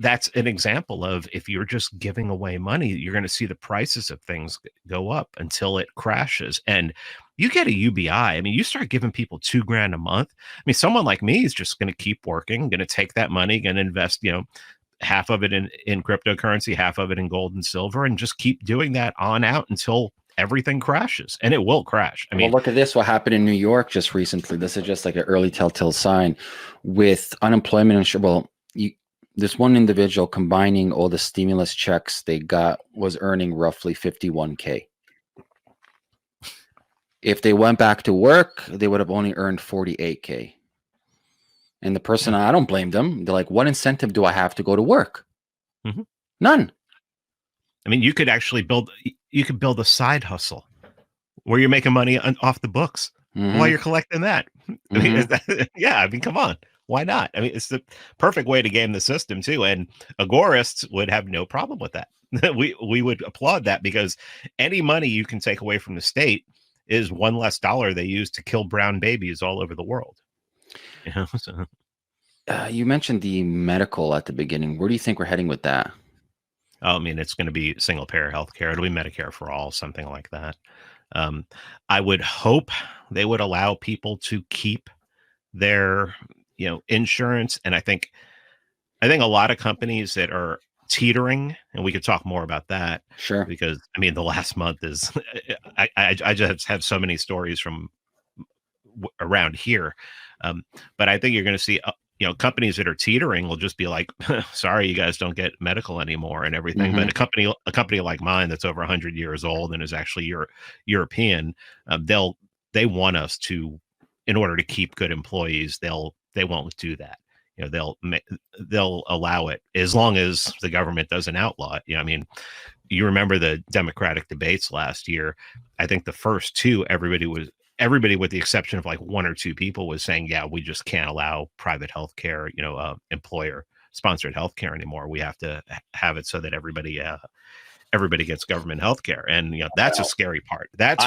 that's an example of, if you're just giving away money, you're going to see the prices of things go up until it crashes. And you get a UBI. I mean, you start giving people $2,000 a month. I mean, someone like me is just going to keep working, going to take that money, going to invest, half of it in cryptocurrency, half of it in gold and silver, and just keep doing that on out until everything crashes. And it will crash. I mean, well, look at this. What happened in New York just recently? This is just like an early telltale sign with unemployment insurance. Well, this one individual, combining all the stimulus checks they got, was earning roughly 51K. If they went back to work, they would have only earned 48K. And the person, I don't blame them. They're like, what incentive do I have to go to work? Mm-hmm. None. I mean, you could actually build a side hustle where you're making money off the books while you're collecting that. I mean, I mean, come on. Why not? I mean, it's the perfect way to game the system too. And agorists would have no problem with that. we would applaud that, because any money you can take away from the state is one less dollar they use to kill brown babies all over the world. So. You mentioned the medical at the beginning. Where do you think we're heading with that? I mean, it's going to be single payer healthcare. It'll be Medicare for all, something like that. I would hope they would allow people to keep their, insurance. And I think a lot of companies that are teetering, and we could talk more about that. Sure. Because I mean, the last month is, I just have so many stories from around here. But I think you're going to see, companies that are teetering will just be like, sorry, you guys don't get medical anymore and everything. But a company like mine that's over 100 years old and is actually European, they want us to, in order to keep good employees, they won't do that. They'll allow it as long as the government doesn't outlaw it. I mean, you remember the Democratic debates last year. I think the first two, everybody, with the exception of like one or two people, was saying, yeah, we just can't allow private healthcare, employer sponsored healthcare anymore. We have to have it so that everybody gets government healthcare. And, that's a scary part. That's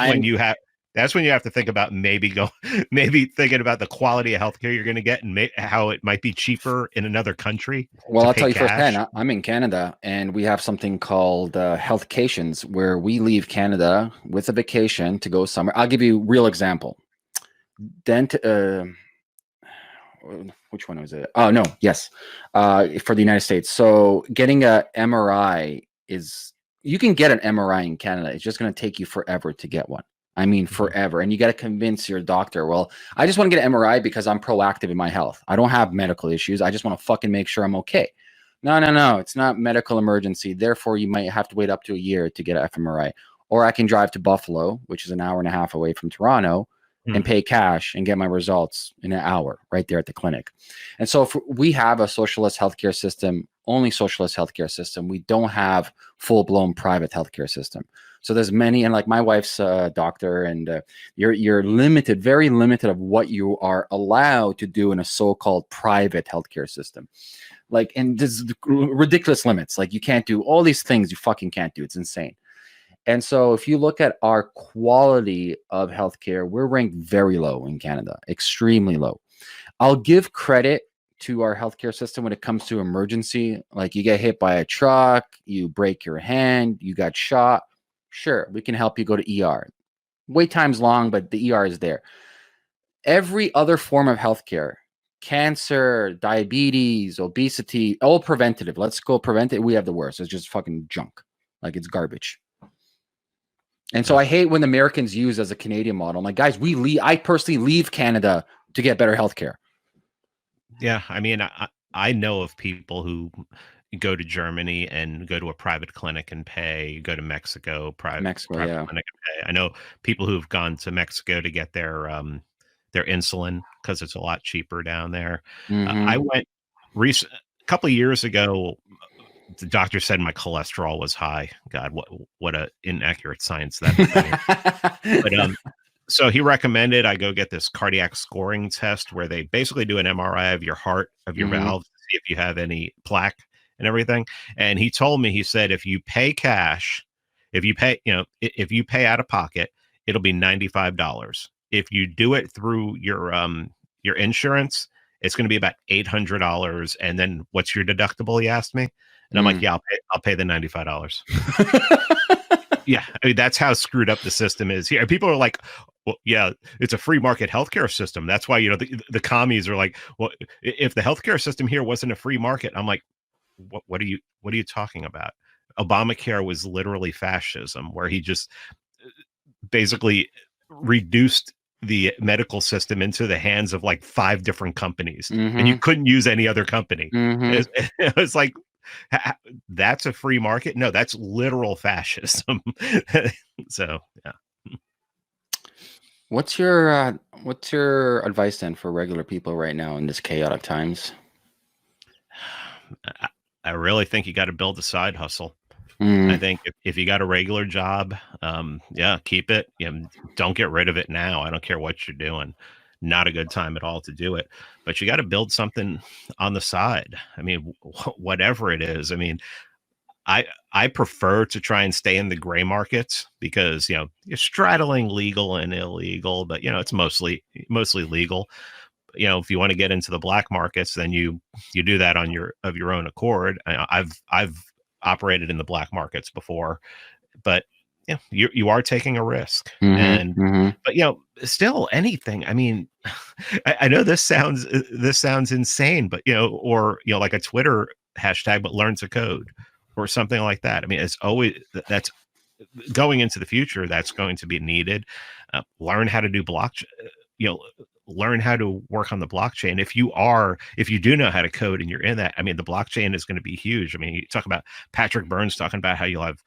when you have to think about maybe thinking about the quality of healthcare you're going to get, and how it might be cheaper in another country. Well, I'll tell you firsthand, I'm in Canada, and we have something called healthcations, where we leave Canada with a vacation to go somewhere. I'll give you a real example. Which one was it? Oh, no. Yes. For the United States. So getting a MRI you can get an MRI in Canada. It's just going to take you forever to get one. I mean, forever. And you got to convince your doctor, well, I just want to get an MRI because I'm proactive in my health. I don't have medical issues. I just want to fucking make sure I'm okay. No. It's not medical emergency. Therefore, you might have to wait up to a year to get an fMRI. Or I can drive to Buffalo, which is an hour and a half away from Toronto, and pay cash and get my results in an hour right there at the clinic. And so if we have a socialist healthcare system, only socialist healthcare system. We don't have full-blown private healthcare system. So there's many, and like my wife's doctor, and you're limited, very limited of what you are allowed to do in a so-called private healthcare system. Like, and there's ridiculous limits. Like, you can't do all these things you fucking can't do. It's insane. And so if you look at our quality of healthcare, we're ranked very low in Canada, extremely low. I'll give credit to our healthcare system when it comes to emergency. Like, you get hit by a truck, you break your hand, you got shot. Sure, we can help you go to ER. Wait time's long, but the ER is there. Every other form of healthcare, cancer, diabetes, obesity, all preventative. Let's go preventative. We have the worst. It's just fucking junk. Like, it's garbage. And so I hate when Americans use as a Canadian model. I'm like, guys, I personally leave Canada to get better healthcare. Yeah, I mean, I know of people who go to Germany and go to a private clinic and pay. Go to Mexico, private clinic and pay. I know people who've gone to Mexico to get their insulin because it's a lot cheaper down there. I went a couple of years ago. The doctor said my cholesterol was high. God, what a inaccurate science that is. But so he recommended I go get this cardiac scoring test where they basically do an MRI of your heart, of your valves, to see if you have any plaque and everything. And he told me, he said, if you pay cash, if you pay out of pocket, it'll be $95. If you do it through your insurance, it's going to be about $800. And then what's your deductible? He asked me. And I'm like, yeah, I'll pay the $95. Yeah. I mean, that's how screwed up the system is here. People are like, well, yeah, it's a free market healthcare system. That's why, the commies are like, well, if the healthcare system here wasn't a free market, I'm like, what are you talking about? Obamacare was literally fascism, where he just basically reduced the medical system into the hands of like 5 different companies, and you couldn't use any other company. It was like, that's a free market? No, that's literal fascism. So, yeah. What's your advice then for regular people right now in this chaotic times? I really think you got to build a side hustle. I think if you got a regular job, yeah, keep it. Don't get rid of it now. I don't care what you're doing. Not a good time at all to do it. But you got to build something on the side. I mean, whatever it is. I mean, I prefer to try and stay in the gray markets because, you're straddling legal and illegal, but, it's mostly legal. If you want to get into the black markets, then you do that on your own accord. I've operated in the black markets before, but you are taking a risk. But still anything. I mean, I know this sounds insane, but or like a Twitter hashtag, but learn to code or something like that. I mean, it's always that's going into the future. That's going to be needed. Learn how to do blockchain. Learn how to work on the blockchain. If you do know how to code and you're in that, I mean, the blockchain is going to be huge. I mean, you talk about Patrick Burns talking about how you'll have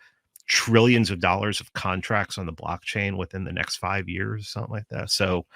trillions of dollars of contracts on the blockchain within the next 5 years, something like that. So